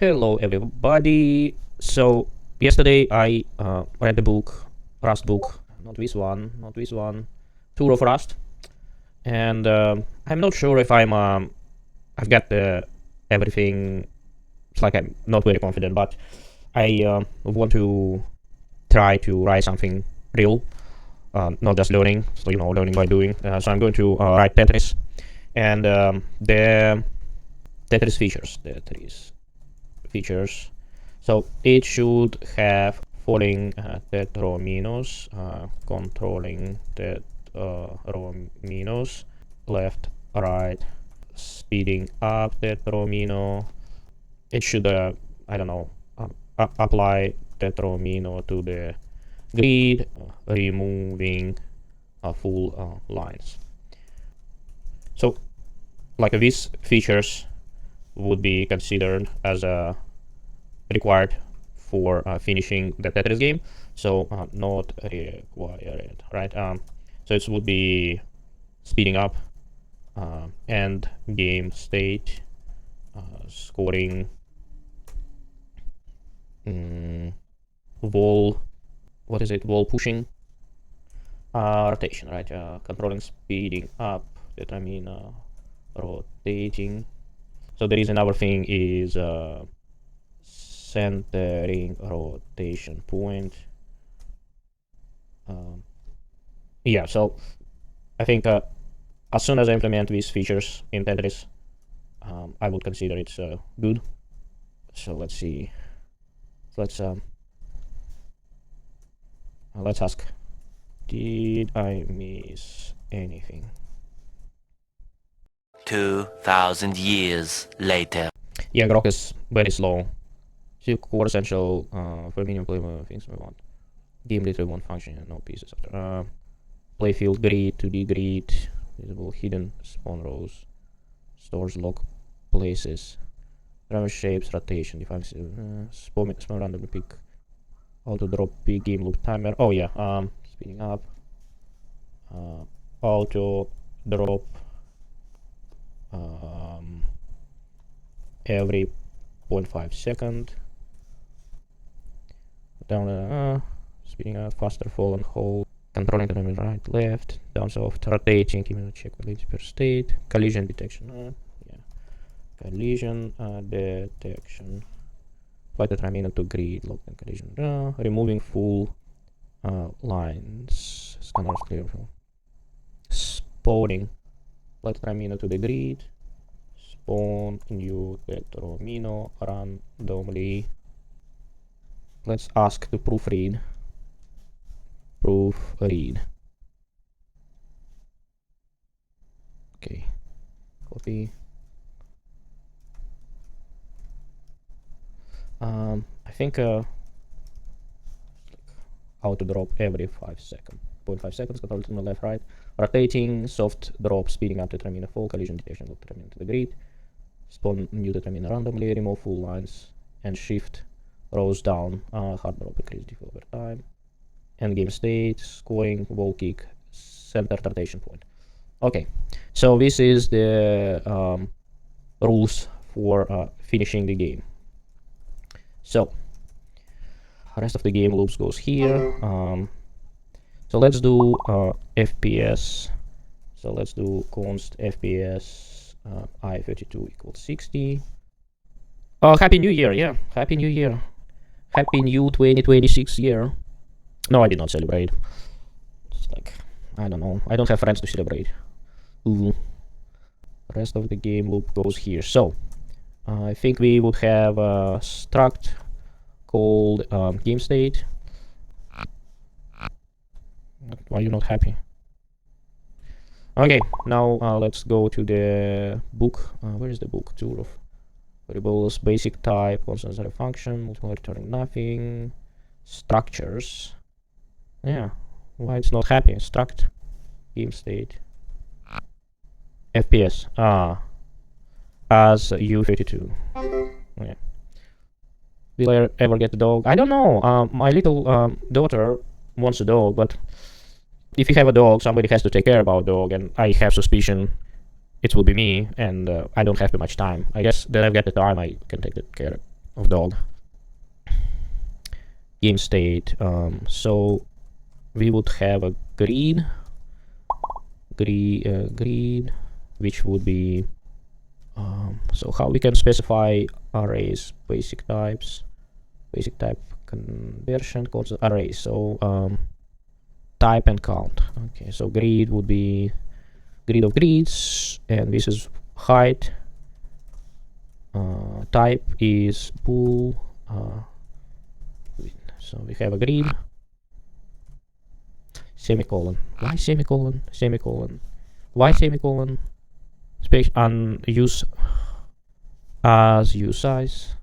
Hello, everybody. So yesterday I read the book, Rust book, not this one, Tour of Rust, and I'm not sure if I've got everything. It's like I'm not very confident, but I want to try to write something real, not just learning. So learning by doing. So I'm going to write Tetris, and the Tetris features. So it should have following tetrominos, controlling tetrominos, left, right, speeding up tetromino. It should, I don't know, apply tetromino to the grid, removing full lines. So, like these features would be considered as required for finishing the Tetris game, so not required, right? So it would be speeding up, end game state, scoring, wall, what is it? Wall pushing, rotation, right? Controlling speeding up. That I mean rotating. So there is another thing is centering rotation point. Yeah, so I think as soon as I implement these features in Tetris, I would consider it's good. So let's see. Let's ask. Did I miss anything? 2,000 years later. Yeah, Grok is very slow. So core essential for minimum playable things we want. Game literally one function, no pieces after. Playfield grid, 2D grid, visible hidden spawn rows, stores lock places, driver shapes, rotation, defines spawn randomly pick, auto drop pick, game loop timer. Oh yeah, speeding up, auto drop every 0.5 second. Down speeding up, faster fall and hold, controlling the movement right, left, down soft, rotating, give me a check validity per state, collision detection, yeah, collision detection, apply the terminal to grid, lock and collision, removing full lines, scanner clear, spawning, apply the terminal to the grid, spawn new tetromino randomly. Let's ask to proofread. Okay, copy. I think how to drop every 5 seconds. 0.5 seconds, control to the left, right. Rotating, soft drop, speeding up determine full, collision detection, lock determine to the grid. Spawn new determine randomly, remove full lines, and shift rows down, hard drop, increase default over time. End game state, scoring, wall kick, center rotation point. Okay, so this is the rules for finishing the game. So rest of the game loops goes here. So let's do FPS. So let's do const FPS I32 equals 60. Oh, Happy New Year! Yeah, Happy New Year! Happy New 2026 year. No, I did not celebrate. It's like, I don't know. I don't have friends to celebrate. Ooh. Rest of the game loop goes here. So, I think we would have a struct called game state. Why are you not happy? Okay, now let's go to the book. Where is the book? Tool of variables, basic type, constant zero function, multiple returning nothing, structures. Yeah, why it's not happy? Struct game state FPS as U32. Yeah. Will I ever get a dog? I don't know. My little daughter wants a dog, but if you have a dog, somebody has to take care about dog, and I have suspicion it will be me, and I don't have too much time. I guess that I've got the time, I can take care of dog. Game state. So we would have a grid, which would be so how we can specify arrays, basic type conversion codes arrays. So type and count. Okay, so grid would be grid of grids, and this is height. Type is bool. So we have a grid. Semicolon. Why semicolon? Semicolon. Why semicolon? Space and use as use size.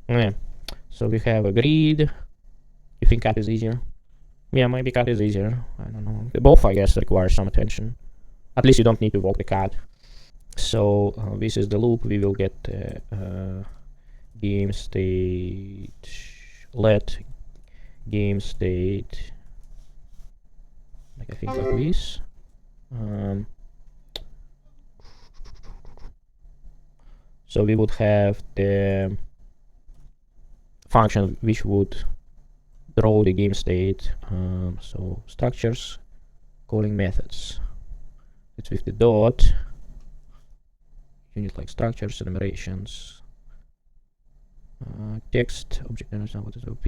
Yeah. So we have a grid. You think cat is easier? Yeah, maybe cat is easier. I don't know. Both, I guess, require some attention. At least you don't need to walk the cat. So this is the loop. We will get game state. Let game state. Like I think like this. So we would have the function which would draw the game state. So structures, calling methods. It's with the dot. Unit like structures, enumerations. Text, object, understand what is OP.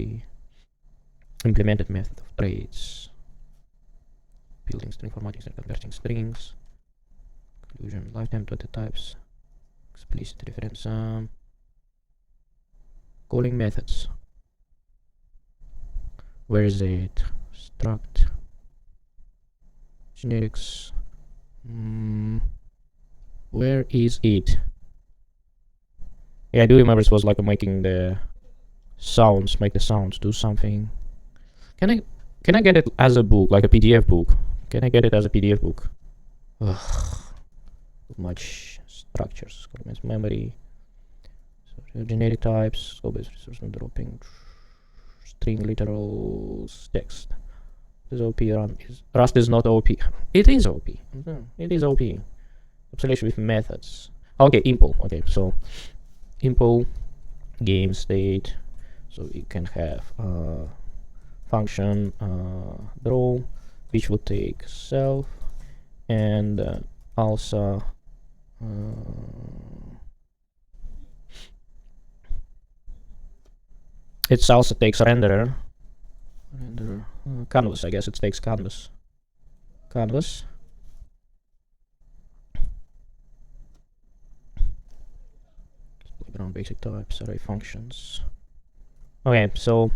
Implemented method of traits. Building string, formatting string, converting strings. Conclusion, lifetime data types. Explicit reference. Calling methods. Where is it? Struct. Generics. Where is it? Yeah, I do remember it was like making the sounds, make the sounds do something. Can I get it as a book, like a PDF book? Can I get it as a PDF book? Ugh, too much structures, comments, memory, so generic types, scope-based resource dropping, string literals, text. This is OP. Rust is not OP. It is OP. It is OP. Obsolescence with methods. Okay, impl. Okay, so impl game state. So you can have function draw, which would take self, and also it also takes renderer. Canvas, I guess it takes canvas. Playground basic types, array functions. Okay, so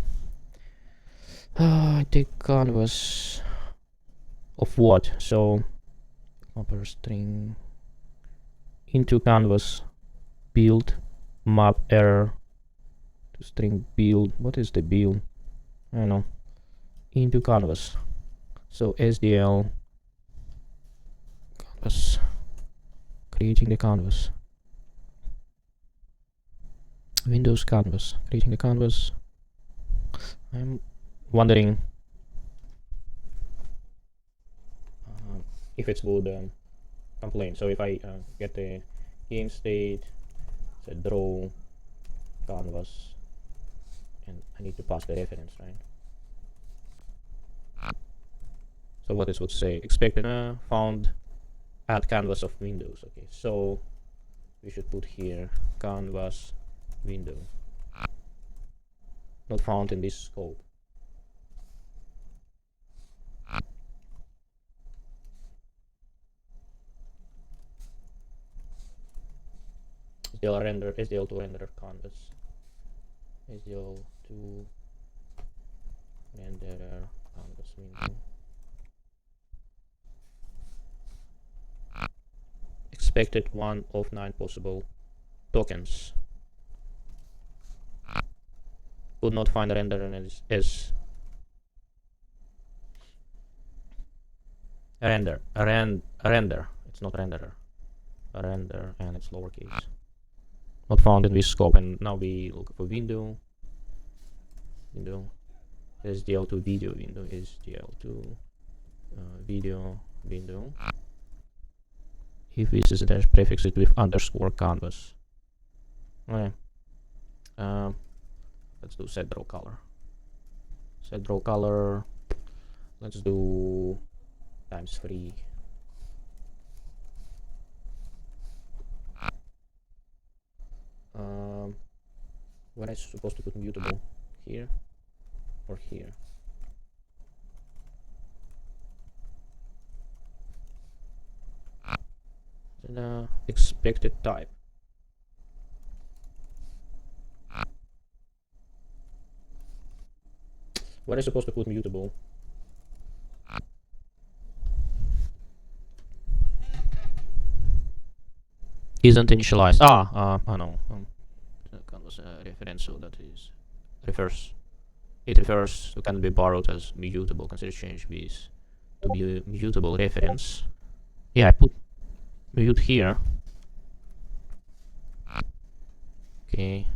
I take canvas of what? So upper string into canvas build map error to string build. What is the build? I don't know. Into canvas. So SDL canvas, creating the canvas. Windows canvas, creating the canvas. I'm wondering if it would complain. So if I get the game state, say draw canvas, and I need to pass the reference, right? So what this would say, expected found at canvas of Windows. Okay, so we should put here canvas window, not found in this scope. SDL render, SDL to render canvas, SDL to render canvas window. Expected 1 of 9 possible tokens. Could not find render as render. It's not renderer. Render, and it's lowercase. Not found in this scope. And now we look for window. SDL to video window. SDL to video window. If this is dash, prefix it with underscore canvas. Okay. Let's do set draw color. Set draw color. Let's do ×3. Where I supposed to put mutable? Here or here? Then expected type. Where I supposed to put mutable? Isn't initialized. I know. That was a reference, so that is refers. It refers to can be borrowed as mutable. Consider change this to be mutable reference. Yeah, I put mute here. Okay.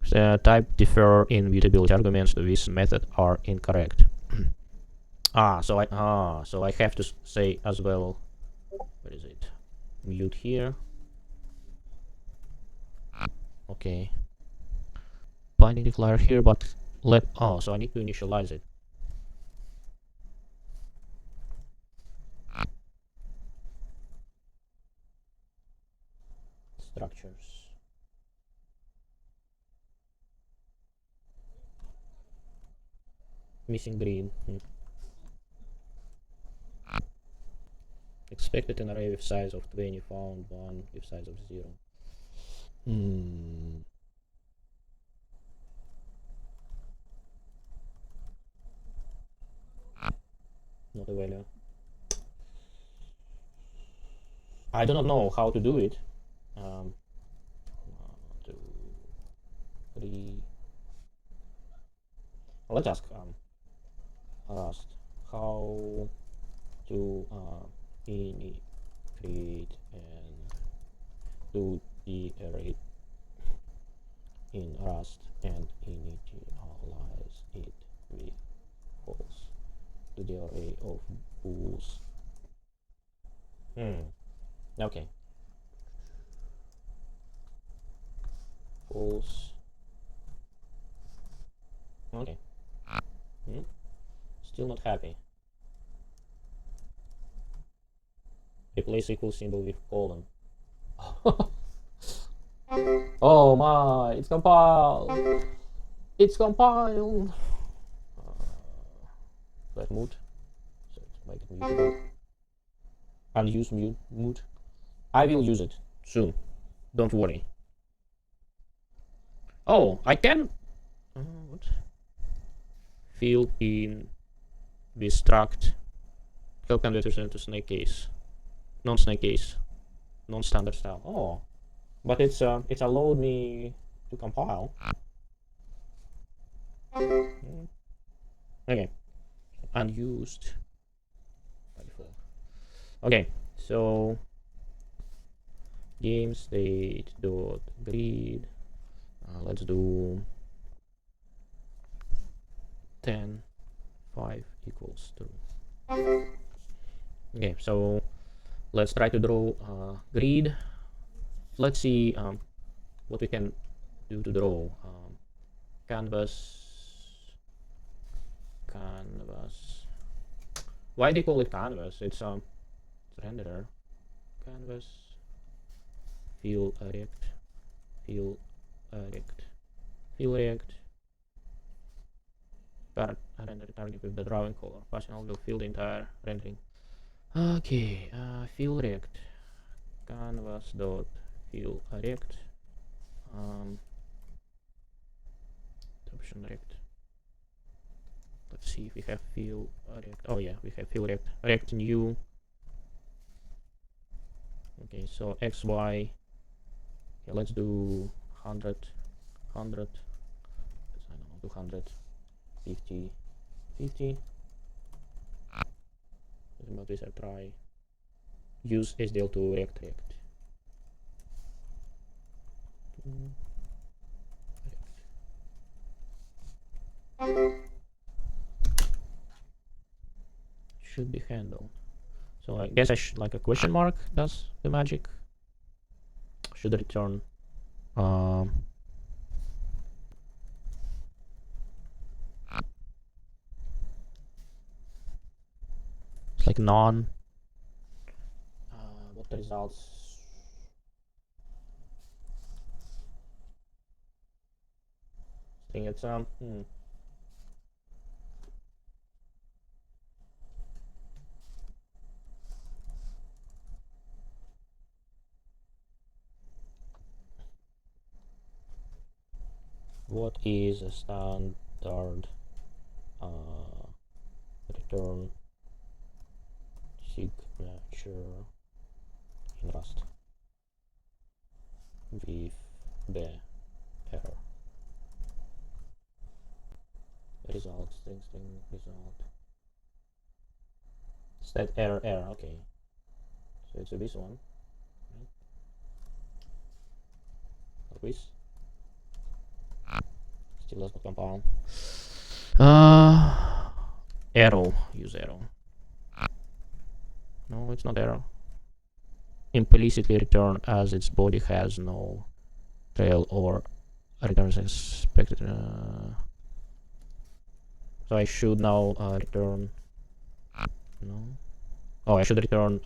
The type differ in mutability arguments to this method are incorrect. So I have to say as well. Where is it? Mute here. Okay. Binding declare here, but so I need to initialize it. Structures. Missing green. Expected an array with size of 20, found one with size of 0. Not a value. I do not know how to do it. 1, 2, 3. Let's ask Rust how to init create and do the array in Rust and initialize it with false to the array of bools. Okay. False. Okay. Still not happy. Replace equal symbol with colon. Oh my, it's compiled. It's compiled. Let mute. So to make it mutable. Unuse mute. I will use it soon. Don't worry. Oh, I can. What? Field in this struct. Help converters into snake case. Non-snake case. Non-standard style. Oh, but it's allowed me to compile. Okay. Unused by default. Okay, so game state dot grid. Let's do 10 5 equals true. Okay, so let's try to draw a grid. Let's see what we can do to draw canvas. Why do you call it canvas? It's renderer. Canvas. Fill rect. Fill rect. Fill rect. Render target with the drawing color. Passing will fill the entire rendering. Okay, fill rect. Canvas dot fill rect. Option rect. Let's see if we have fill rect. Oh yeah, we have fill rect. Rect new. Okay, so xy. Yeah, let's do 100, 100. I don't know, 200, 50, 50. About this, I try use SDL to rect. Should be handled. So I guess I should like a question mark does the magic. Should return Um, it's like non. What the results? I think it's What is a standard return signature in Rust with the error result string result stat error okay, so it's this one, right? Like this. Still does not compile. Arrow, use arrow. No, it's not arrow. Implicitly return as its body has no trail or returns expected. So I should now return. No. Oh, I should return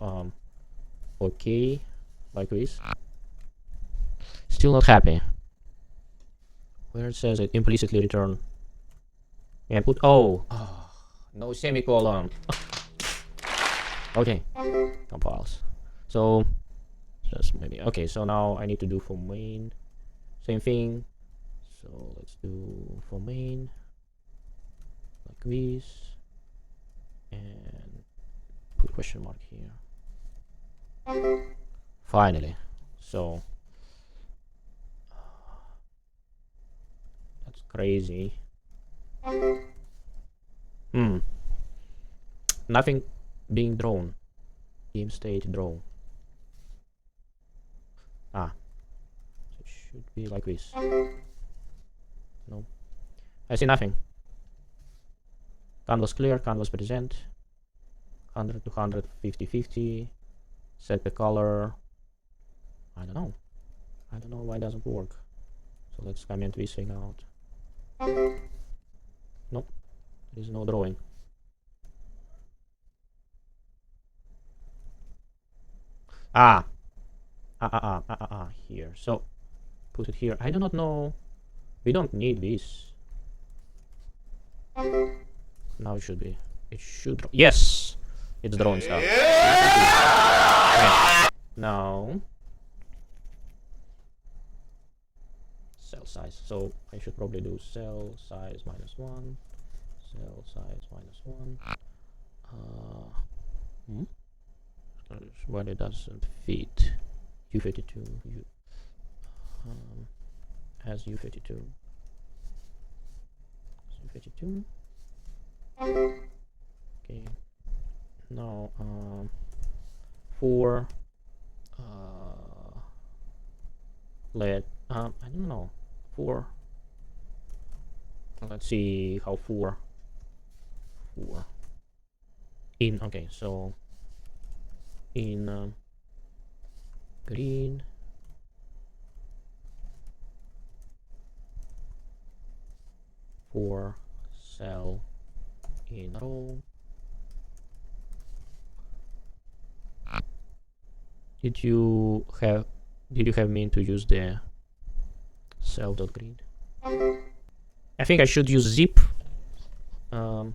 okay, like this. Still not happy. Where it says it implicitly return. Yeah, put no semicolon. Okay, compiles. So just maybe okay. So now I need to do for main, same thing. So let's do for main like this, and put question mark here. Finally, so that's crazy. Nothing being drawn. Game state draw. So it should be like this. No, I see nothing. Canvas clear, canvas present. 100 to 100, 50 50. Set the color. I don't know why it doesn't work. So let's comment this thing out. Nope, there is no drawing. Here. So put it here. I do not know. We don't need this. Now it should be. It should draw. Yes, it's drawing stuff. Okay. Now cell size. So I should probably do cell size -1. Cell size -1. Well, it doesn't fit. U52. As U52. U52. Okay. Now for let I don't know, 4. Let's see how 4 in. Okay, so in green, for cell in row. Did you have mean to use the cell.grid? I think I should use zip. I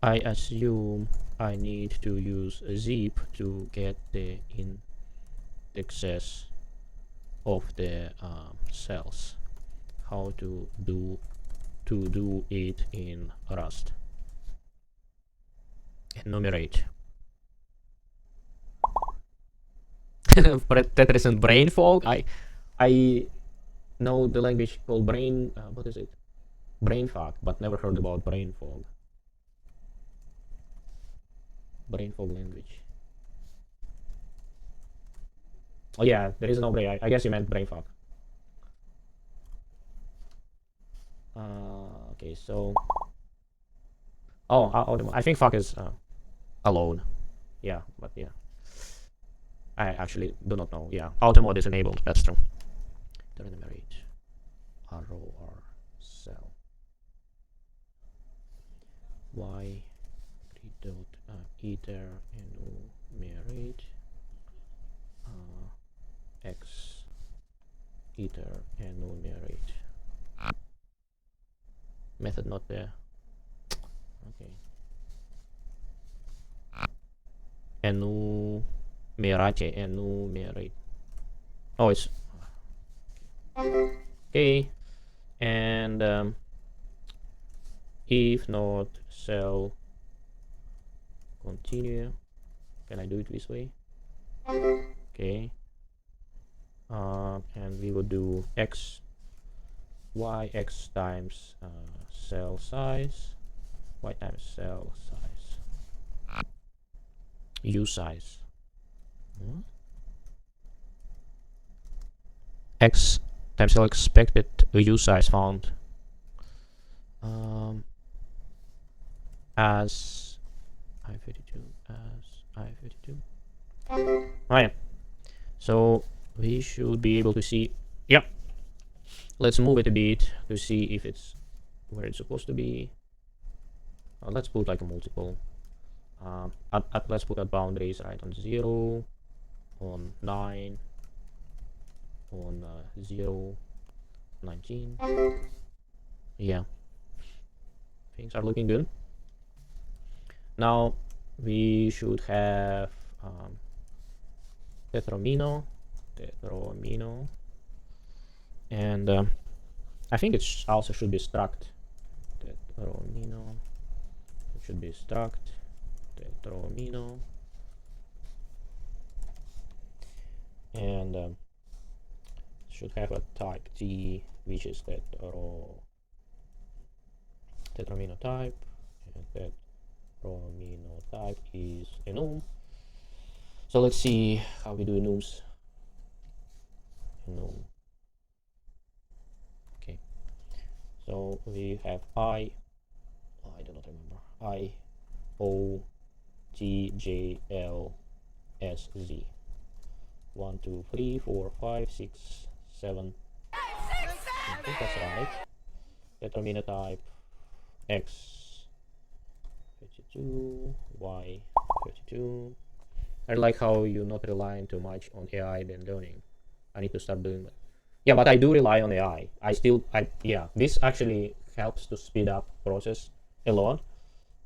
assume I need to use a zip to get the indexes of the cells. How to do it in Rust. Enumerate. Tetris and brain fog. I know the language called brain. What is it? Brain fog, but never heard about brain fog. Brain fog language. Oh yeah, there is no brain. I guess you meant brain fog. Okay, so I think fog is alone. Yeah, but yeah. I actually do not know. Yeah, auto mode is enabled. That's true. Enumerate row or cell. Y dot iter enumerate x iter enumerate. Method not there. Okay. Enumerate. Oh, it's okay. And if not cell continue. Can I do it this way? Okay. And we would do x times cell size, y times cell size, u size. X times cell expected u size found as I32 Oh yeah. So we should be able to see. Yep. Let's move it a bit to see if it's where it's supposed to be. Let's put like a multiple. Let's put at boundaries, right, on 0, on 9, on 0, 19. Yeah, things are looking good. Now we should have tetromino, and I think it also should be struct. Tetromino, it should be struct tetromino, and should have a type T, which is tetromino type, and tetromino type is enum. So let's see how we do enums. Enum. Okay. So we have I do not remember. I O T J L S Z. 1, 2, 3, 4, 5, 6, 7. I think that's right. Determine type X 32, Y 32. I like how you're not relying too much on AI than learning. I need to start doing that. Yeah, but I do rely on AI. Yeah, this actually helps to speed up process a lot.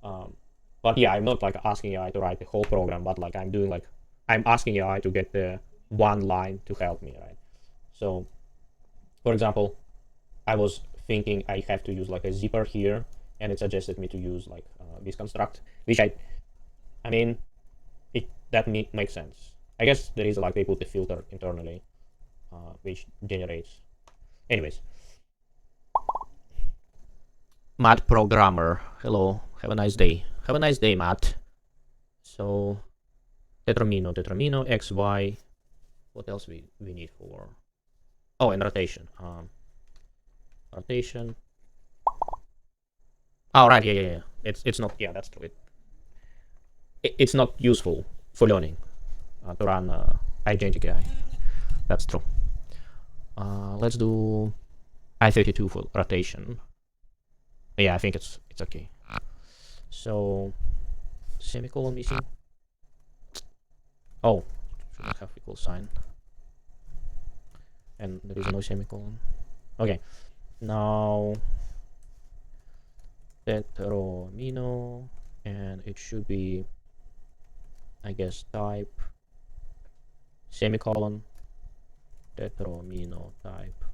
But yeah, I'm not like asking AI to write the whole program, but like I'm asking AI to get the one line to help me, right? So, for example, I was thinking I have to use like a zipper here, and it suggested me to use like this construct, which I mean, that makes sense. I guess there is like they put the filter internally, which generates. Anyways, Matt programmer, hello, have a nice day. Have a nice day, Matt. So, tetromino, x, y. What else we need for? Oh, and rotation. Rotation. Oh, right, yeah. It's not, yeah, that's true. It's not useful for learning to run agentic AI. That's true. Let's do I32 for rotation. Yeah, I think it's okay. So semicolon missing. Oh, should I have equal sign? And there is no semicolon. Okay, now tetromino, and it should be, I guess, type semicolon tetromino type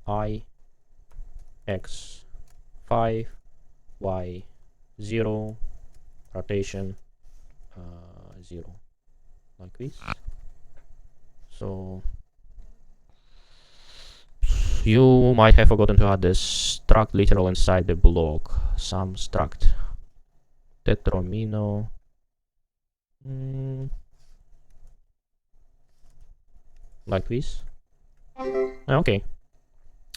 I x 5 y 0 rotation 0, like this. So you might have forgotten to add the struct literal inside the block. Some struct tetromino. Like this. Okay,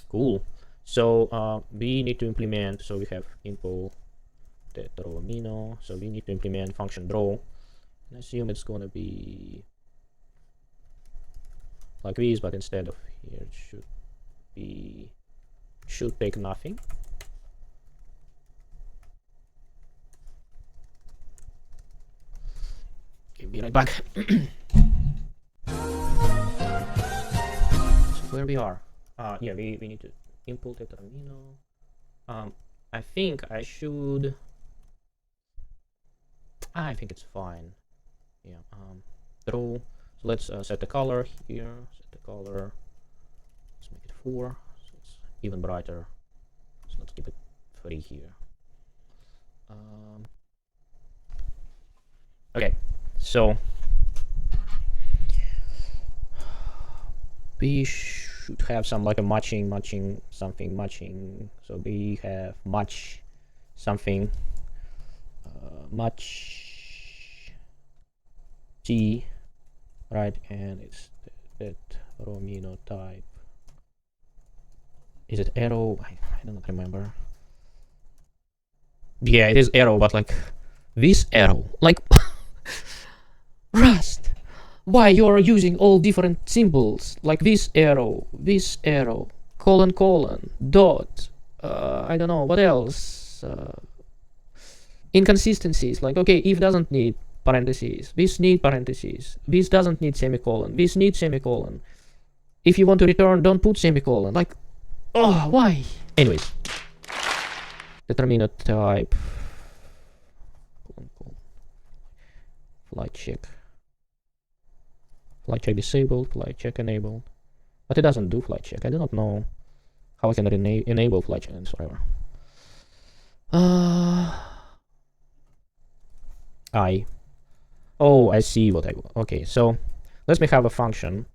cool. So we need to implement, so we have info tetromino, so we need to implement function draw, and assume it's gonna be like this, but instead of here it should take nothing. Okay, be right back. So where we are? Yeah, we need to input the terminal. I think I should. I think it's fine. Yeah. Draw. So let's set the color here. Set the color. Let's make it 4. So it's even brighter. So let's keep it 3 here. Okay. So we should have some like a matching. So we have match something. Match T, right? And it's that Romino type. Is it arrow? I don't remember. Yeah, it is arrow, but like this arrow, like Rust. Why you are using all different symbols like this arrow, colon, dot. I don't know what else. Inconsistencies, like okay, if doesn't need parentheses, this need parentheses, this doesn't need semicolon, this needs semicolon. If you want to return, don't put semicolon. Like, oh, why? Anyways, determine type. Flight check disabled, flight check enabled, but it doesn't do flight check. I do not know how I can enable flight check and whatever. I see what I want. Okay, so let me have a function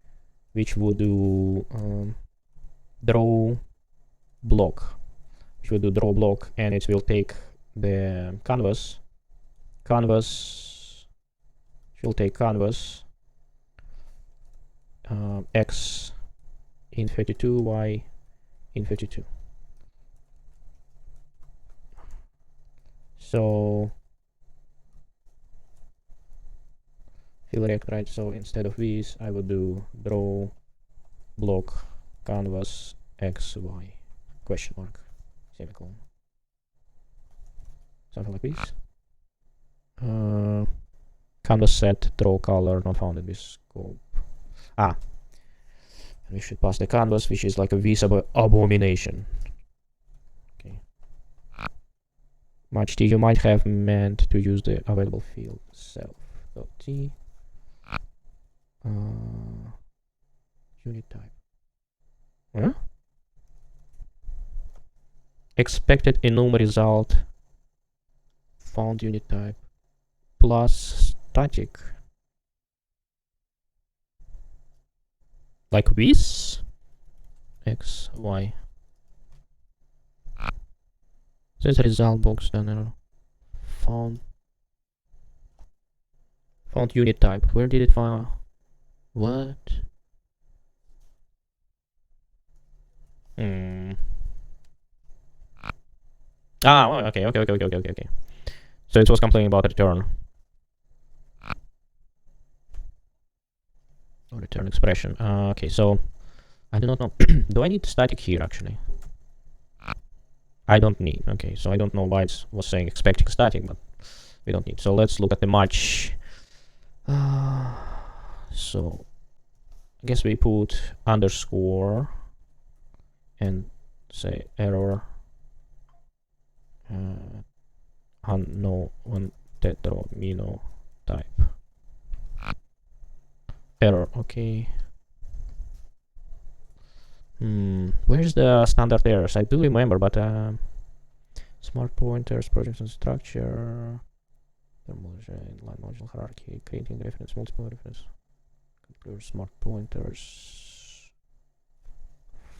which would do draw block, and it will take the canvas. Will take canvas x in 32, y in 32. So fill rect, right? So instead of these, I would do draw block canvas x y question mark semicolon, something like this. Canvas set draw color not found in this scope. And we should pass the canvas, which is like a visible abomination. Okay. Match T, you might have meant to use the available field self.t. Unit type. Huh? Expected enum result found unit type plus static. Like this? X, Y. So it's a result box then error. Found unit type. Where did it find? What? Okay. So it was complaining about return. Return expression. Okay, so I do not know. Do I need static here actually? I don't need. Okay, so I don't know why it was saying expecting static, but we don't need. So let's look at the match. So I guess we put underscore and say error unknown tetromino type. Error, okay. Where's the standard errors? I do remember, but smart pointers, projection structure, line module hierarchy, creating reference, multiple reference, smart pointers,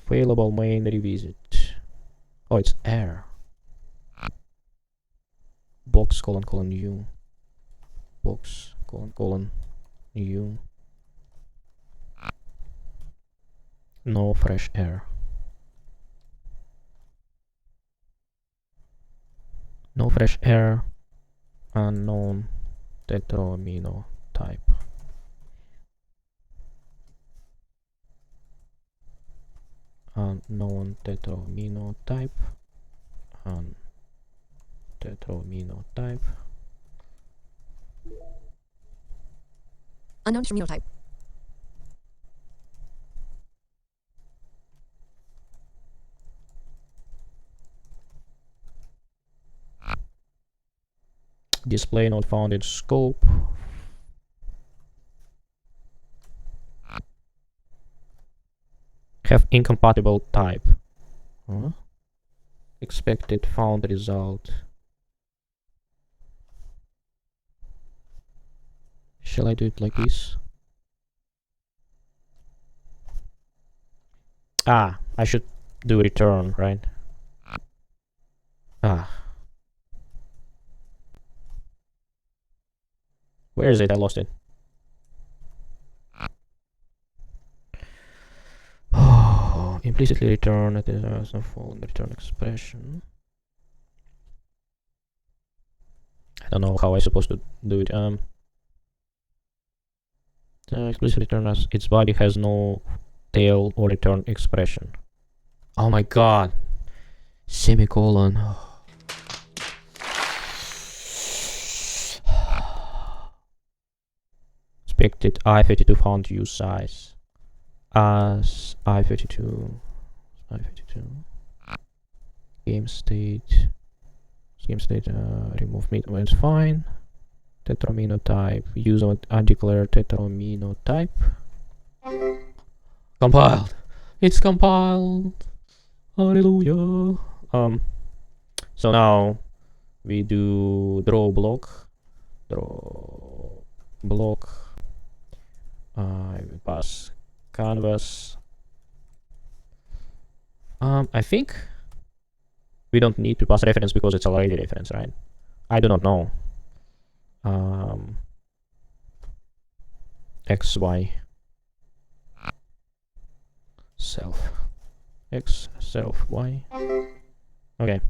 failable main revisit. Oh, it's error. Box : new. Box : new. No fresh error. No fresh error. Unknown tetromino type. unknown tetromino type, tetromino type, Unknown tetromino type. display not found in scope. Have incompatible type. Huh? Expected found result. Shall I do it like this? Ah, I should do return, right? Ah. Where is it? I lost it. Oh, implicitly return it is no full return expression. I don't know how I'm supposed to do it. The explicit return as its body has no tail or return expression. Oh my god. Semicolon. Expected I32 found use size as I32 game state remove mid when it's fine. Tetromino type use on undeclared tetromino type. Compiled. It's compiled. Hallelujah. So now we do draw block. We pass canvas. I think we don't need to pass reference because it's already reference, right? I do not know. X, Y, self. X, self, Y. Okay.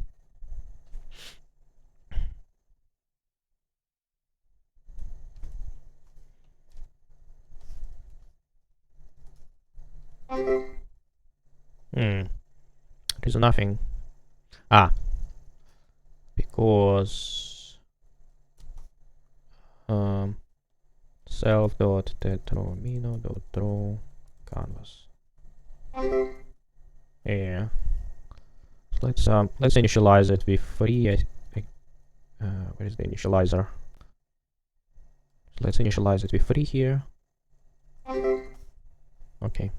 There's nothing. Ah. Because self dot tetromino dot draw canvas. Yeah. So let's initialize it with 3. Where is the initializer? So let's initialize it with 3 here. Okay.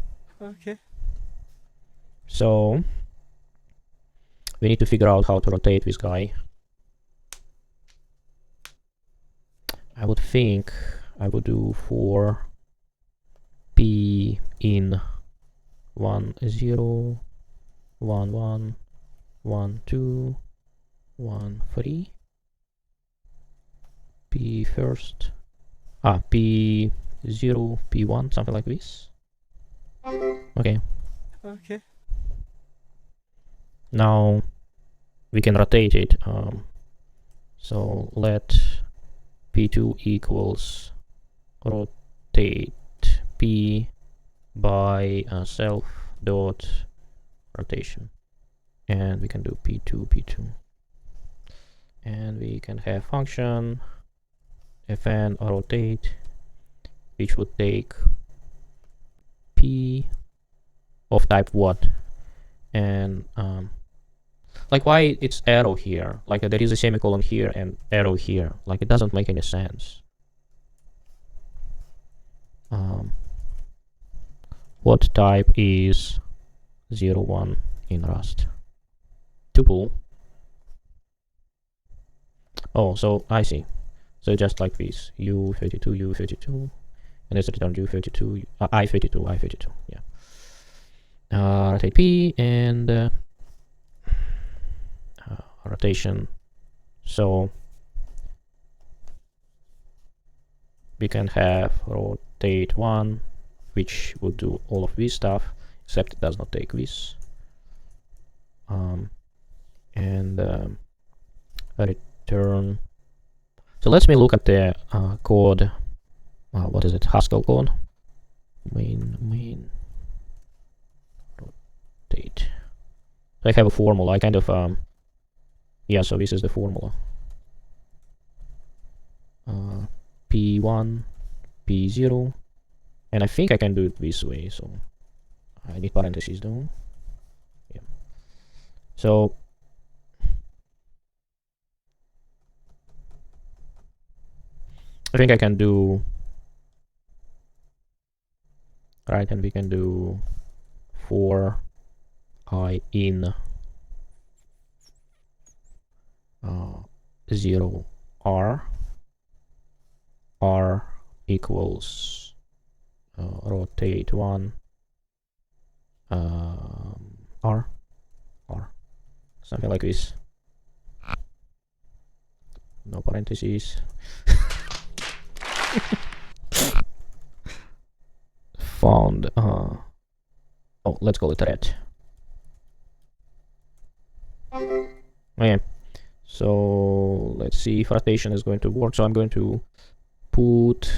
So we need to figure out how to rotate this guy. I would think I would do for P in 1 0 1 1 1 2 1 3 P first. P 0 P1, something like this. Okay. Now we can rotate it. So let P2 equals rotate P by self dot rotation, and we can do P2, and we can have function fn rotate, which would take P of type what, and like why it's arrow here, like there is a semicolon here and arrow here, like it doesn't make any sense. What type is 0 1 in Rust? Tuple. Oh, so I see. So just like this, U32 U32, and it's return U32 I32, yeah. Rotate P and rotation. So we can have rotate 1, which would do all of this stuff, except it does not take this. And return. So let me look at the code. What is it? Haskell code. Main rotate I have a formula. I kind of yeah. So this is the formula. P1, P0, and I think I can do it this way. So I need parentheses though. Yeah. So I think I can do right, and we can do for I in 0 r equals rotate 1 r something like this. No parentheses. Found oh, let's call it red. Okay, so let's see if rotation is going to work. So I'm going to put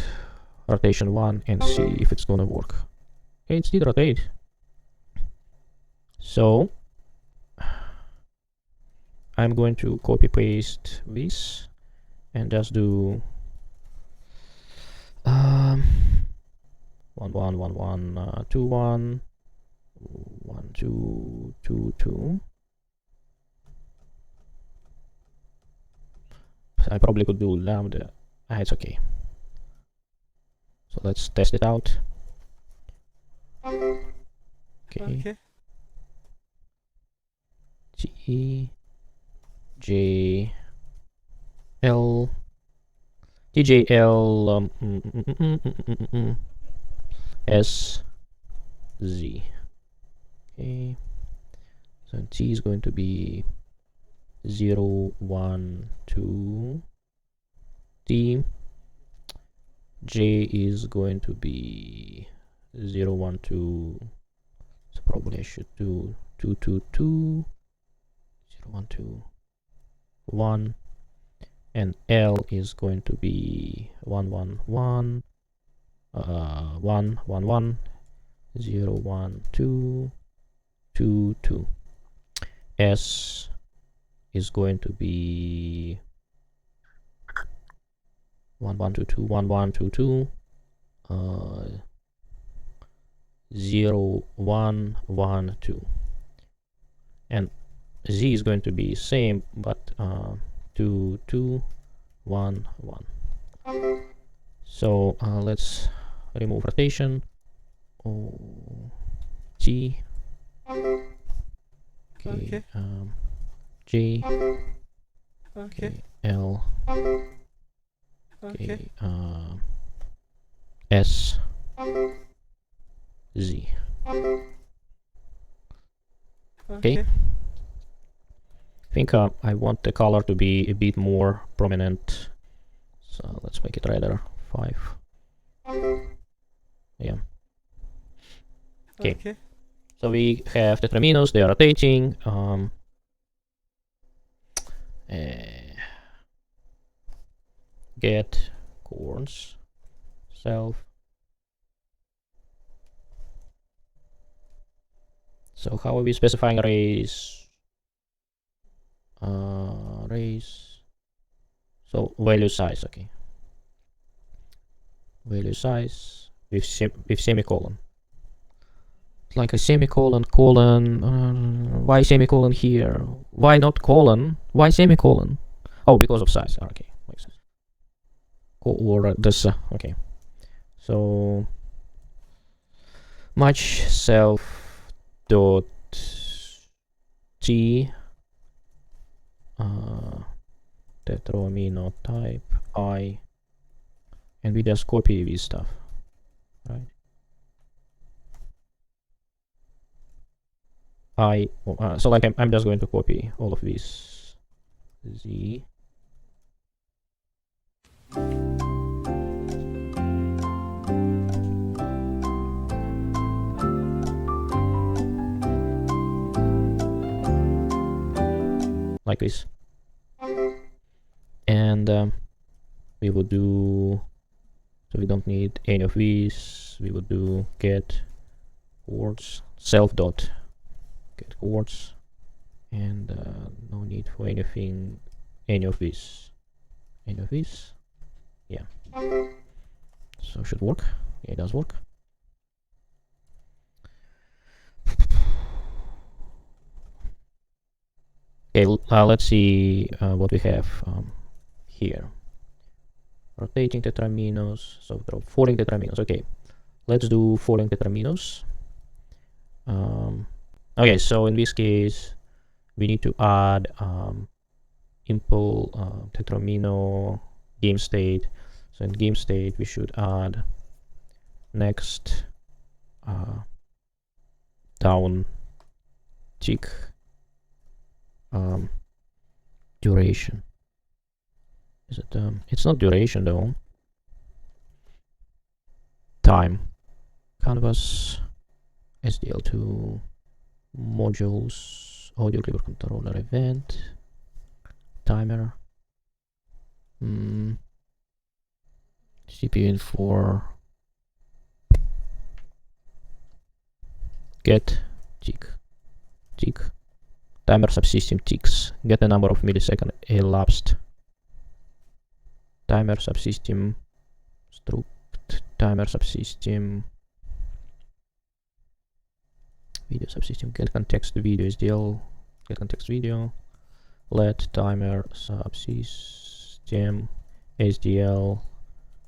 rotation 1 and see if it's gonna work. Okay, it did rotate. So I'm going to copy paste this and just do 1 1 1 1 2 1 1 2 2 2. I probably could do lambda. It's okay. So let's test it out. Okay. T J L T J L S Z. Okay. So T is going to be 0 1 2 T. J is going to be 0 1 2. So probably I should do 2 2 2 0 1 2 1, and L is going to be 1 1 1 1 1 1 0 1 2 2 2. S is going to be 1 1 2 2 1 1 2 2 0 1 1 2, and Z is going to be same, but 2 2 1 1. So let's remove rotation. T. Okay. J. Okay. L. Okay. S. Z. Okay. I think I want the color to be a bit more prominent, so let's make it redder. 5. Yeah. Okay. So we have the terminals, they are rotating. Get coords self. So how are we specifying arrays? Arrays. So value size, okay. Value size with semicolon. Like a semicolon, colon. Why semicolon here? Why not colon? Why semicolon? Oh, because of size. Okay, makes sense. Or this. Okay. So much self dot t tetraamino type I, and we just copy this stuff, right? So like I'm just going to copy all of these Z. Like this. And we would do, so we don't need any of these. We would do get coords self dot get coords. and no need for anything, any of this, yeah. So should work. Yeah, it does work. Okay, let's see what we have here. Rotating tetraminos, so drop falling tetraminos. Okay, let's do falling tetraminos. Okay, so in this case, we need to add impl tetramino game state. So in game state, we should add next down tick duration. Is it it's not duration though. Time. Canvas SDL2 modules audio clipper controller event timer CPU info get tick timer subsystem ticks, get the number of millisecond elapsed, timer subsystem struct, timer subsystem video subsystem, get context video SDL, get context video, let timer subsystem SDL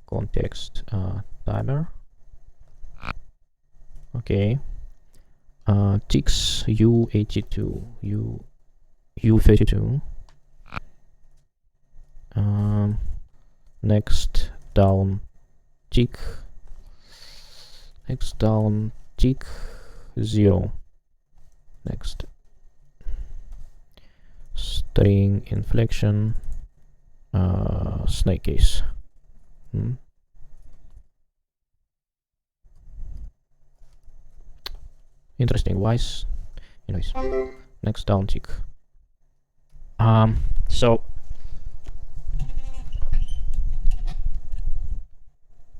context timer. Okay. Ticks U82 U32 next down tick 0 next string inflection snake case. Interesting wise. Anyways, next down tick. So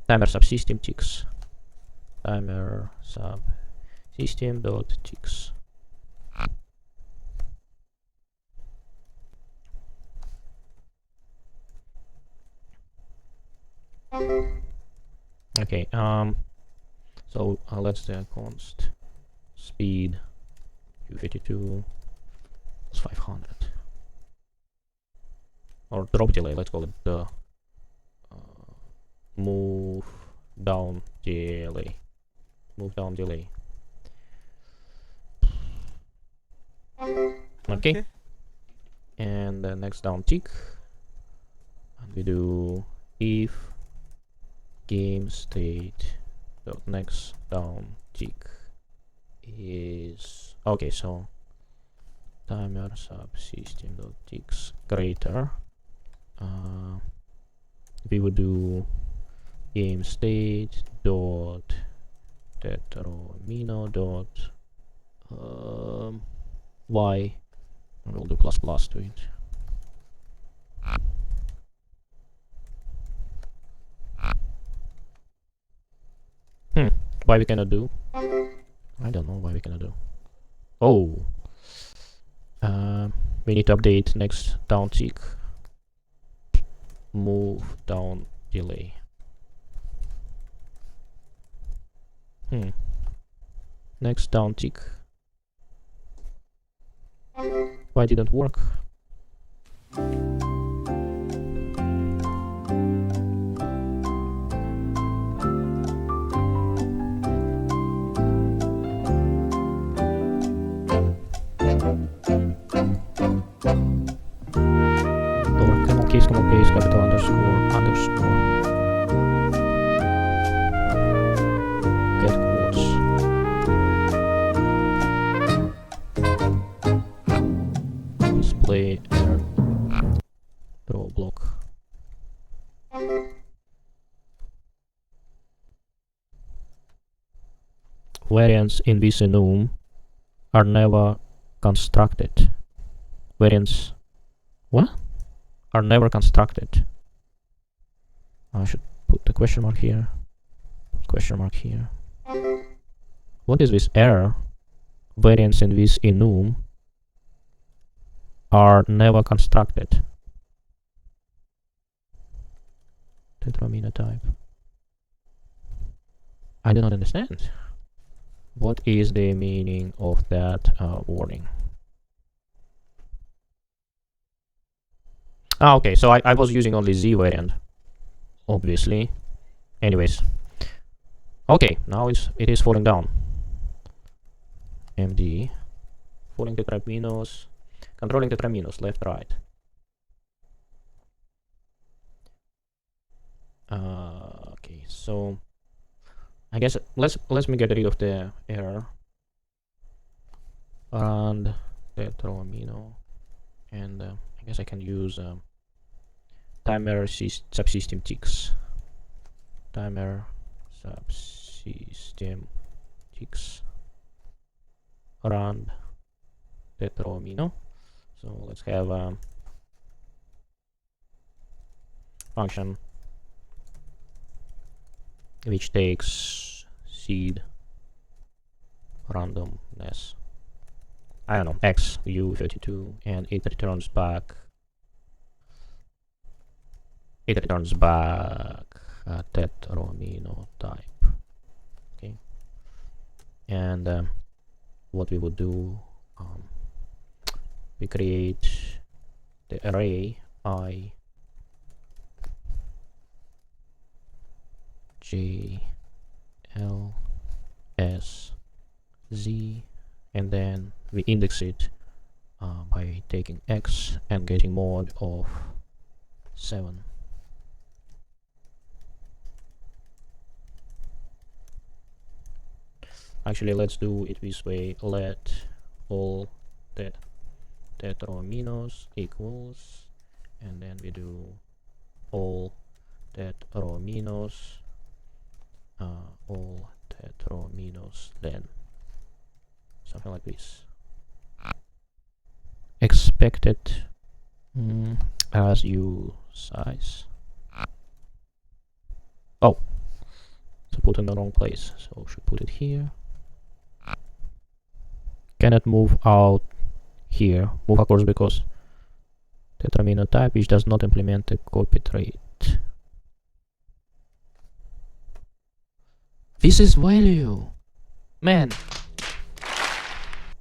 timer subsystem ticks, timer subsystem dot ticks. Okay, so let's do const speed U52 is 500, or drop delay, let's call it the move down delay. Okay. And the next down tick, and we do if game state dot next down tick is okay, so timer subsystem dot ticks greater, we would do game state dot tetramino dot y, and we'll do plus plus to it. Why we cannot do? I don't know why we cannot do. Oh, we need to update next down tick move down delay. Next down tick. Why didn't work? Lowercase capital underscore get quotes. Display error throw block. Variants in this enum are never constructed. Variants what? Are never constructed. I should put the question mark here. What is this error? Variants in this enum are never constructed. Tetramino type. I do not understand. What is the meaning of that warning? Ah, okay, so I was using only Z variant, obviously. Anyways. Okay, now it is falling down. MD. Falling tetraminos. Controlling tetraminos, left, right. Okay, so I guess let's me get rid of the error and tetramino, and I guess I can use timer subsystem ticks. Timer subsystem ticks run tetramino. So let's have a function which takes seed randomness, I don't know, x u32, and it returns back a tetramino type. Okay, and what we would do, we create the array I J L S Z, and then we index it by taking x and getting mod of 7. Actually, let's do it this way. Let all tetraminos equals, and then we do all tetraminos then something like this. Expected as u size. Oh, so put in the wrong place, so should put it here. Cannot move out here. Move, of course, because tetramino type which does not implement the copy trait. This is value. Man,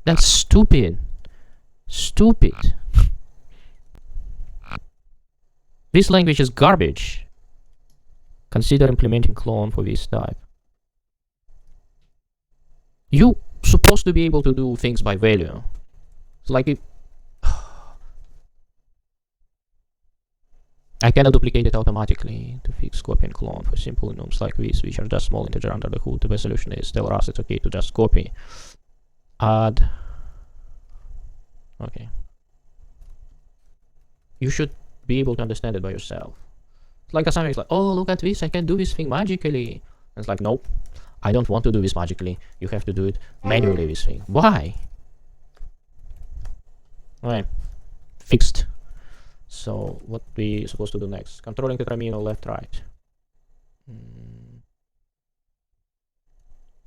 that's stupid. Stupid. This language is garbage. Consider implementing clone for this type. You supposed to be able to do things by value. It's like it. I cannot duplicate it automatically to fix copy and clone for simple enums like this, which are just small integer under the hood. The best solution is tell Rust it's okay to just copy. Add. Okay. You should be able to understand it by yourself. It's like something like, oh, look at this, I can do this thing magically. And it's like, nope, I don't want to do this magically. You have to do it manually, this thing. Why? Alright. Fixed. So what we supposed to do next? Controlling tetramino left, right.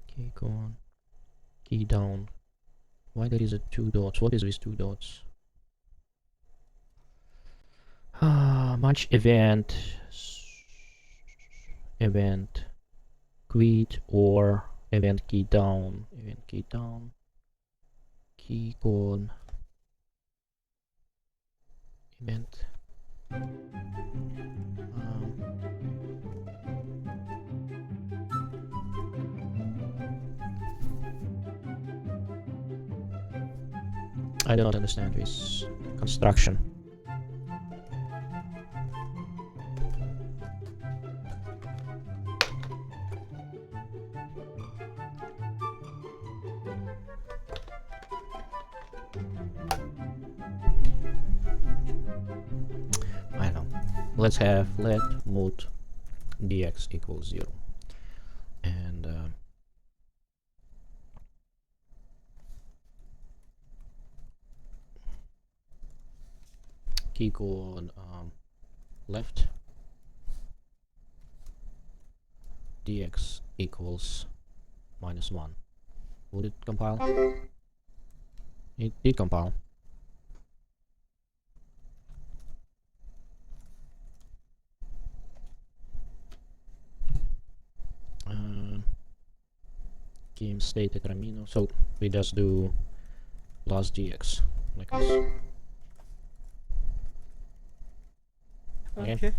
Key on. Key down. Why there is a 2 dots? What is with 2 dots? Much event quit or event key down. Key on event. I do not understand this construction. I don't know. Let's have let mode dx equals 0, and key code left dx equals -1. Would it compile? It did compile. game state tetramino. So we just do plus dx like this. Okay.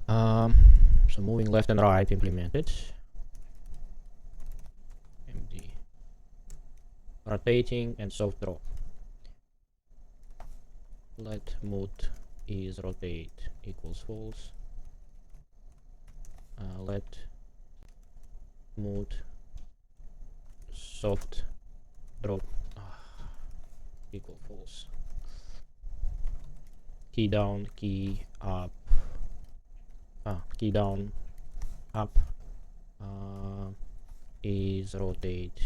So moving left and right implemented. MD. Rotating and soft drop. Let mood is rotate equals false. Let mood soft drop equal false. Key down, key up. Key down, up is rotate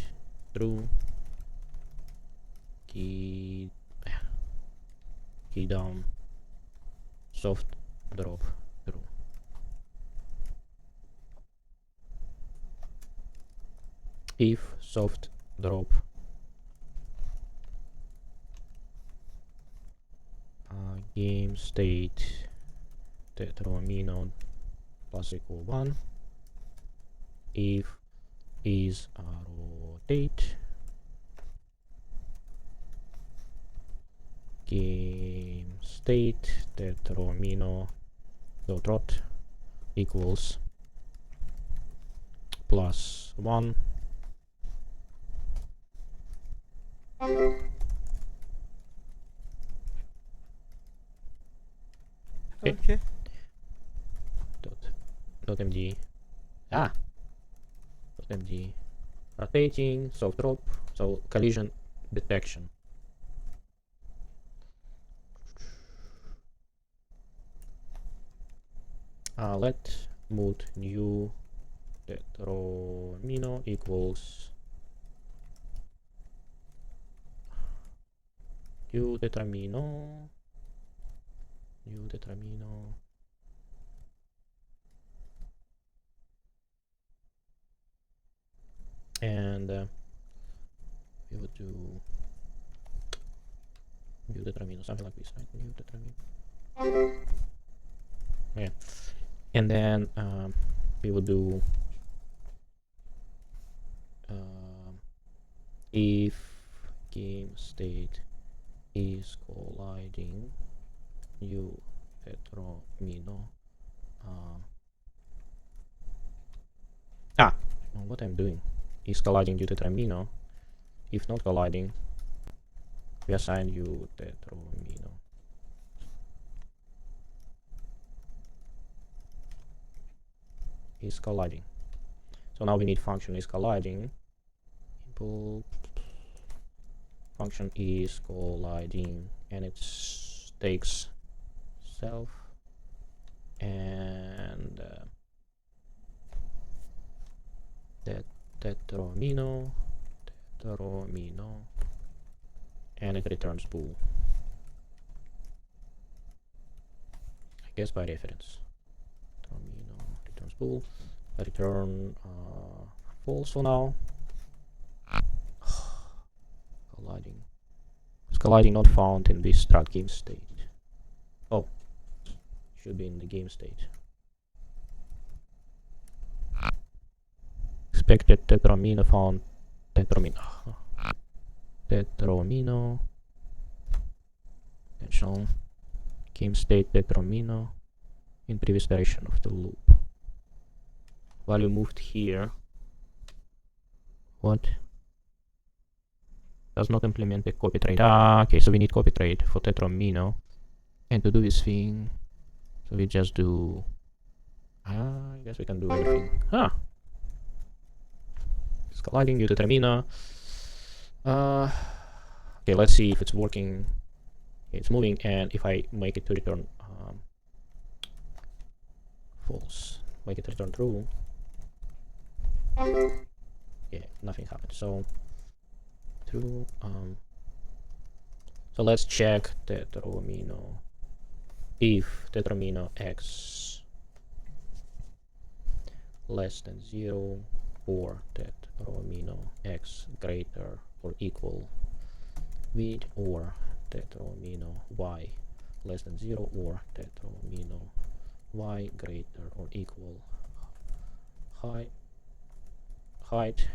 true. Key down, soft drop true. If soft drop game state tetramino plus equal 1, if is rotate game state tetramino dot rot equals plus 1. Okay. Dot mg dot mg rotating soft drop, so collision detection. Let mood new tetramino equals new tetramino and we would do new tetramino, something like this, right? New tetramino. Yeah, and then we would do if game state is colliding new tetramino. What I'm doing is colliding new tetramino. If not colliding, we assign you tetramino. Is colliding. So now we need function is colliding. Input function is colliding, and it takes self and tetramino, and it returns bool. I guess by reference. Tetramino returns bool. I return false for now. Colliding. It's colliding not found in this struct game state. Oh, should be in the game state. Expected tetramino found tetramino attention game state tetramino in previous direction of the loop. Value moved here. What? Does not implement the copy trade. Okay, so we need copy trade for tetramino. And to do this thing, so we just do I guess we can do everything. It's colliding new tetramino. Okay, let's see if it's working. It's moving, and if I make it to return false, make it return true. Yeah, nothing happened. So true. So let's check tetramino. If tetramino x less than 0 or tetramino x greater or equal with or tetramino y less than 0 or tetramino y greater or equal height.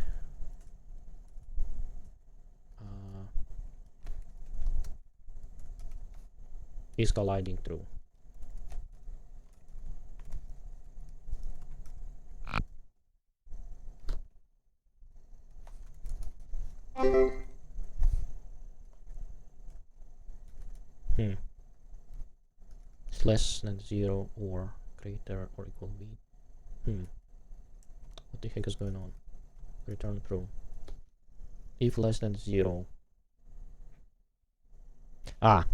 Is colliding through. It's less than 0 or greater or equal b. What the heck is going on? Return true. If less than 0. Ah.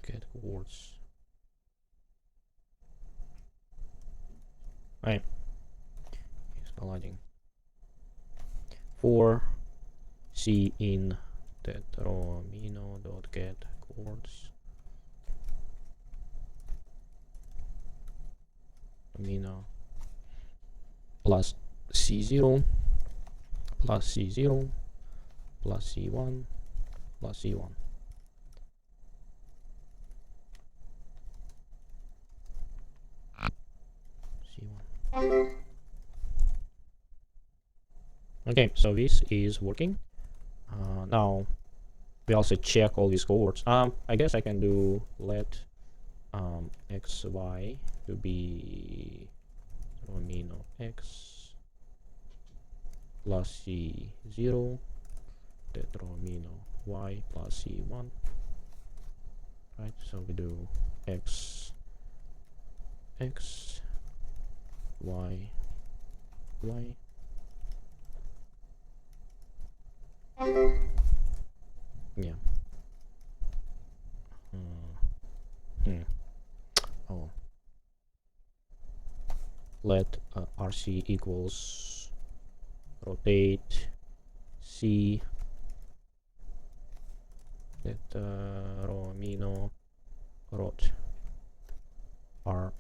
Get words. Right. It's colliding. For C in tetromino.get chords. Amino plus C0 plus C0 plus C1 plus C1. C1. Okay, so this is working. Now we also check all these cohorts. I guess I can do let x y to be amino x plus c0 tetramino y plus c1. Right, so we do x y y. Yeah. Oh. Let RC equals rotate C romino rot R.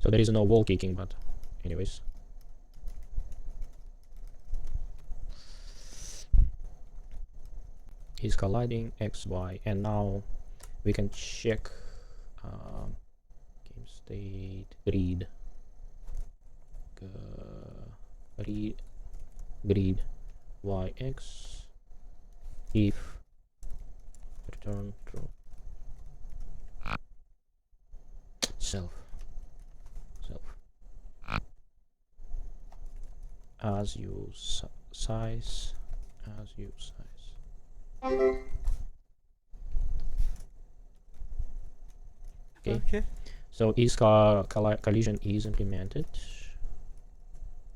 So there is no wall kicking, but anyways. He's colliding X, Y, and now we can check game state grid grid YX if return true. Self as you size okay. So is collision is implemented.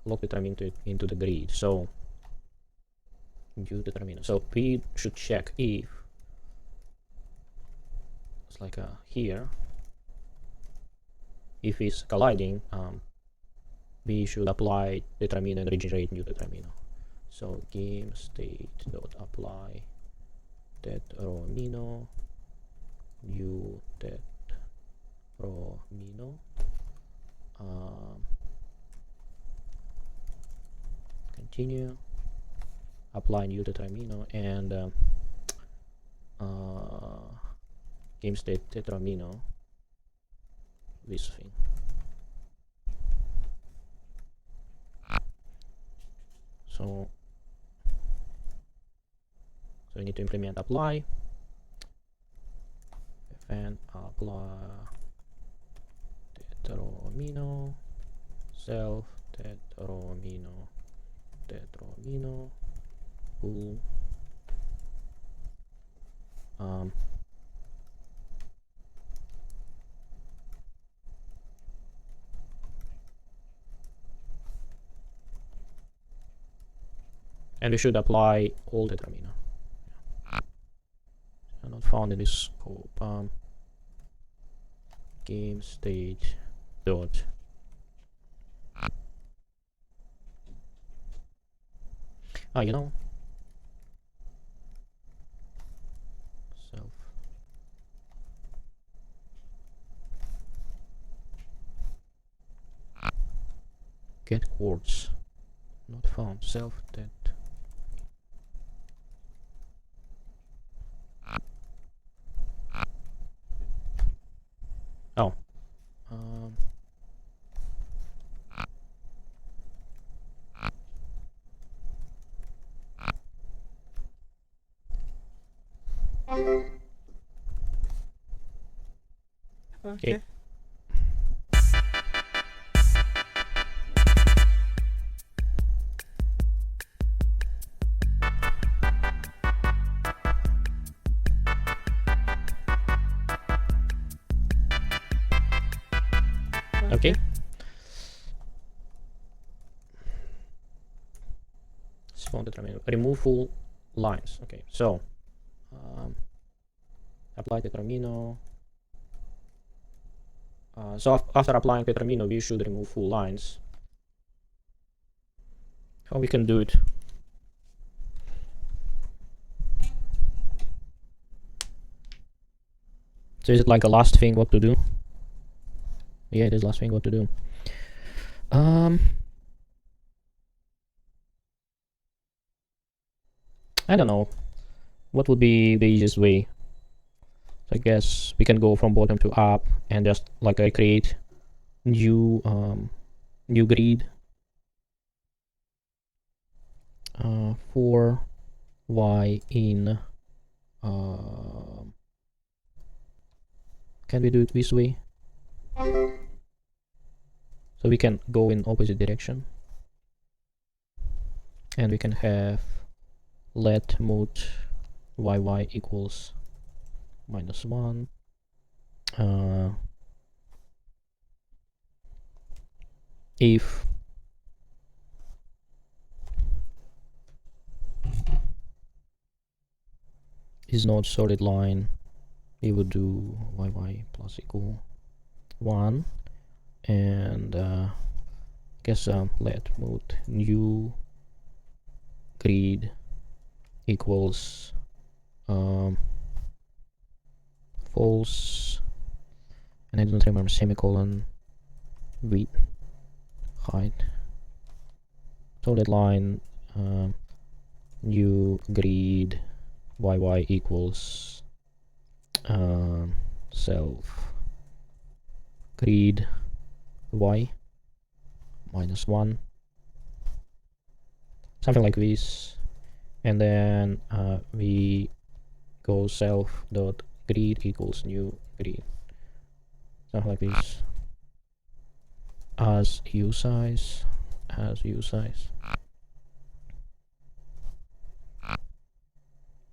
Lock the time into the grid. So use the terminal. So we should check if it's like here. If it's colliding, we should apply determine and regenerate new determiner. So game state dot apply tetromino new tetromino continue apply new tetromino and game state tetromino this thing. So we need to implement apply and apply tetromino self tetromino bool and we should apply all determiner. Not found in this scope. Game state dot you know, self get chords not found self that Okay. Okay. Spawn determiner. Remove full lines. Okay, so apply determiner. So after applying determiner, we should remove full lines. How we can do it? So is it like a last thing what to do? Yeah, it is last thing what to do. I don't know. What would be the easiest way? So I guess we can go from bottom to up and just like create new new grid for y in can we do it this way? So we can go in opposite direction, and we can have let mode yy equals -1. If is not solid line, we would do yy plus equal 1, and guess let mode new grid equals false, and I don't remember semicolon width height solid line new grid yy equals self grid y -1, something like this, and then we go self dot grid equals new grid, something like this, as u size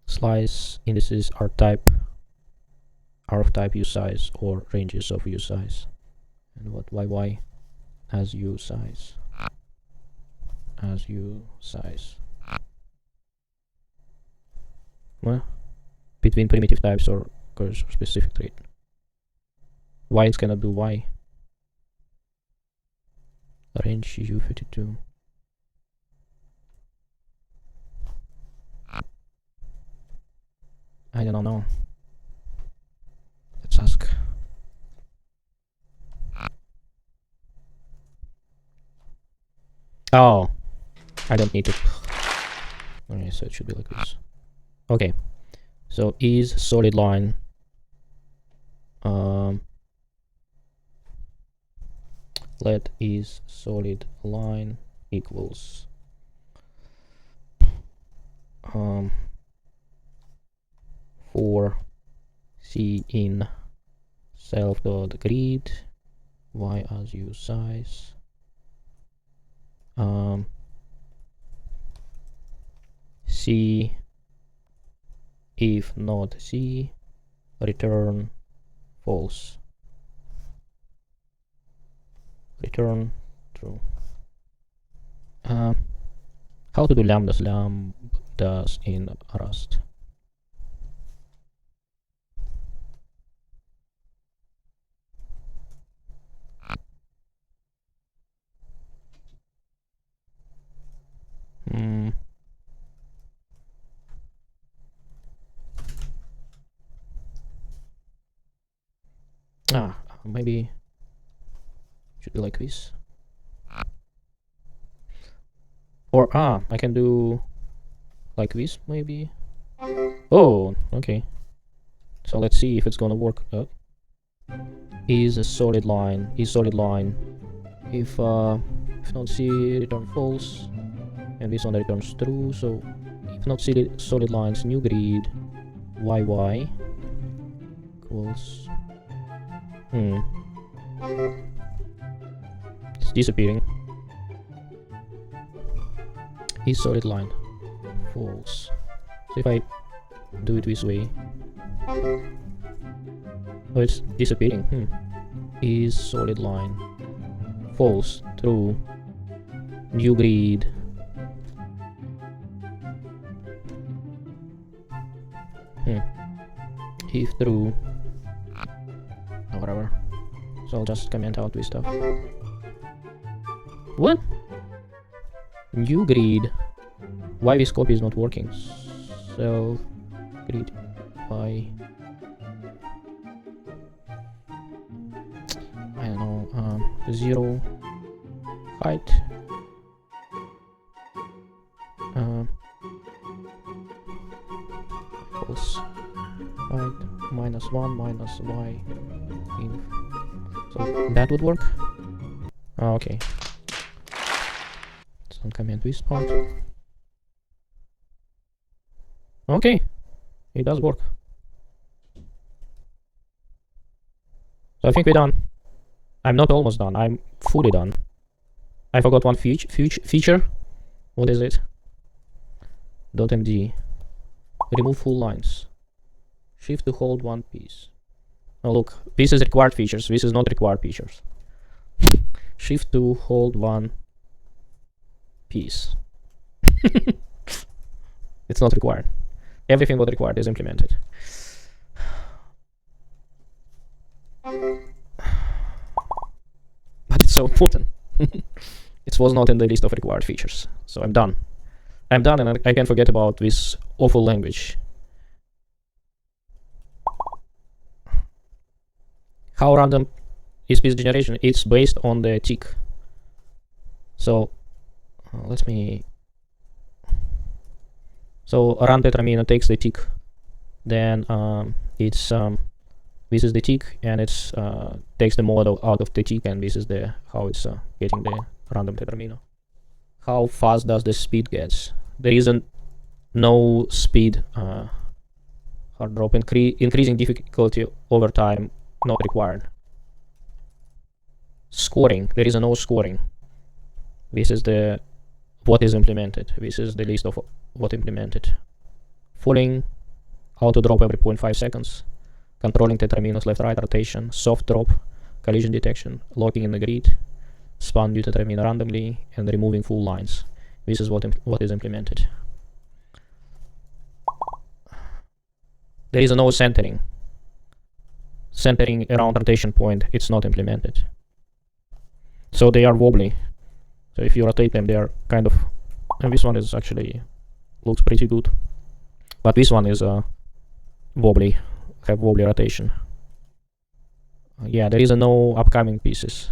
slice indices are of type u size or ranges of u size, and what yy as u size well, between primitive types or cursor specific trait. Y is cannot do y range u52. I don't know. Let's ask. Oh, I don't need to. Okay, so it should be like this. Okay, so is solid line let is solid line equals for c in self dot grid y as u size c if not c return false, return true. How to do lambdas in Rust? Maybe should be like this, or I can do like this maybe. Oh, okay, so let's see if it's gonna work. Is solid line if not c return false, and this one returns true. So if not solid lines new grid yy equals it's disappearing. Is solid line false. So if I do it this way, oh, it's disappearing. Is solid line false. True. New grid. If true, or whatever. So I'll just comment out this stuff. What? New grid. Why this copy is not working? Self grid. Why? I don't know. 0 height. Equals height minus 1 minus y inf. So that would work. Okay. So comment this part. Okay, it does work. So I think we're done. I'm not almost done. I'm fully done. I forgot one feature. What is it? .md. Remove full lines. Shift to hold one piece. Oh look, this is required features. This is not required features. Shift to hold one piece. It's not required. Everything what required is implemented. But it's so important. It was not in the list of required features. So I'm done. I'm done, and I can forget about this awful language. How random is piece generation? It's based on the tick. So let me. So run tetramino takes the tick, then it's this is the tick, and it's takes the model out of the tick, and this is the how it's getting the random tetramino. How fast does the speed gets? There isn't no speed hard drop. Increasing difficulty over time not required. Scoring, there is no scoring. This is the what is implemented. This is the list of what implemented. Falling, auto drop every 0.5 seconds, controlling tetramino's left right rotation, soft drop, collision detection, locking in the grid, span new tetramino randomly, and removing full lines. This is what is implemented. There is no centering. Centering around rotation point, it's not implemented. So they are wobbly. So if you rotate them, they are kind of, and this one is actually looks pretty good, but this one is wobbly, have wobbly rotation. Yeah, there is no upcoming pieces,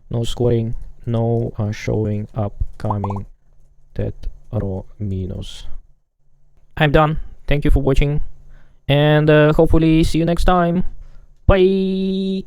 no scoring, no showing upcoming tetraminos. I'm done. Thank you for watching, and hopefully see you next time. Bye.